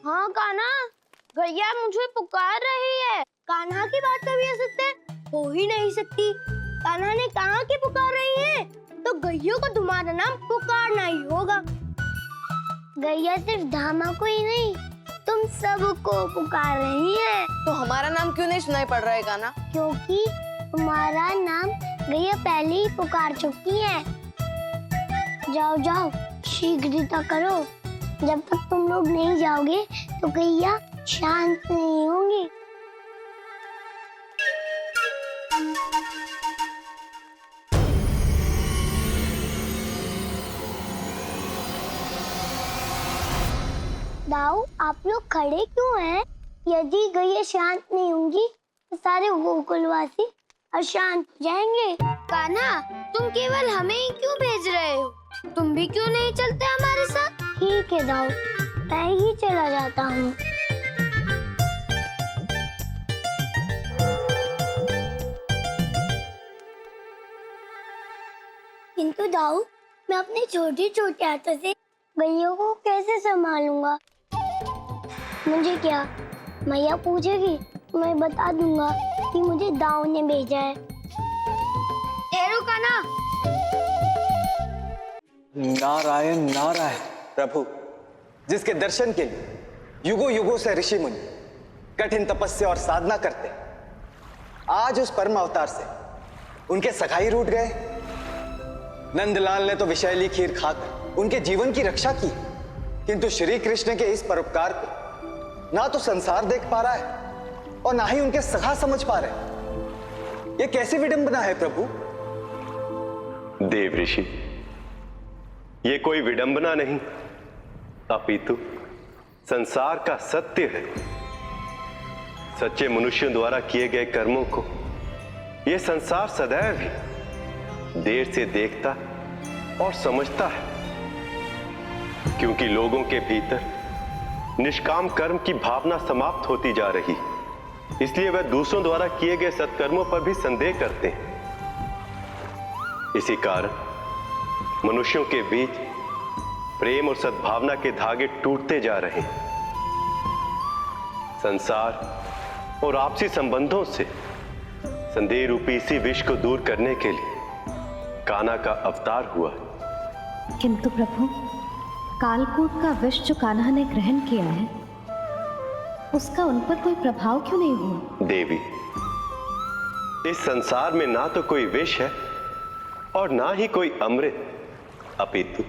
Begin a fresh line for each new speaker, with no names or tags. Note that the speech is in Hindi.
हाँ कान्हा, गैया मुझे पुकार रही है। कान्हा की बात कभी असत्य हो ही नहीं सकती। कान्हा ने कहा कि पुकार रही है, तो गैया को तुम्हारा नाम पुकारना ही होगा। गैया सिर्फ धामा को ही नहीं, तुम सबको पुकार रही है।
तो हमारा नाम क्यों नहीं सुनाई पड़ रहा है कान्हा?
क्योंकि तुम्हारा नाम गैया पहले ही पुकार चुकी है। जाओ जाओ, शीघ्रता करो। जब तक तुम लोग नहीं जाओगे तो गैया शांत नहीं होंगी। दाऊ, आप लोग खड़े क्यों हैं? यदि गैया शांत नहीं होंगी तो सारे गोकुलवासी अशांत हो जाएंगे। कान्हा, तुम केवल हमें ही क्यों भेज रहे हो? तुम भी क्यों नहीं चलते हमारे साथ? ठीक है दाऊ, मैं ही चला जाता हूँ। किंतु दाऊ, मैं अपने छोटे छोटे हाथों से गैया को कैसे संभालूंगा? मुझे क्या मैया पूछेगी तो मैं बता दूंगा कि मुझे दाऊ ने भेजा है। ठहरो कान्हा।
नारायण नारायण प्रभु, जिसके दर्शन के लिए युगों युगों से ऋषि मुनि कठिन तपस्या और साधना करते, आज उस परम अवतार से उनके सखाई रूठ गए। नंदलाल ने तो विषैली खीर खाकर उनके जीवन की रक्षा की, किंतु श्री कृष्ण के इस परोपकार को ना तो संसार देख पा रहा है और ना ही उनके सखा समझ पा रहे। ये कैसी विडंबना है प्रभु?
देव ऋषि, ये कोई विडंबना नहीं, अपितु संसार का सत्य है। सच्चे मनुष्यों द्वारा किए गए कर्मों को यह संसार सदैव ही देर से देखता और समझता है, क्योंकि लोगों के भीतर निष्काम कर्म की भावना समाप्त होती जा रही, इसलिए वह दूसरों द्वारा किए गए सत्कर्मों पर भी संदेह करते हैं। इसी कारण मनुष्यों के बीच प्रेम और सद्भावना के धागे टूटते जा रहे हैं। संसार और आपसी संबंधों से संदेह रूपी इसी विष को दूर करने के लिए कान्हा का अवतार हुआ।
किंतु प्रभु, कालकूट का विष जो कान्हा ने ग्रहण किया है, उसका उन पर कोई प्रभाव क्यों नहीं हुआ?
देवी, इस संसार में ना तो कोई विष है और ना ही कोई अमृत, अपितु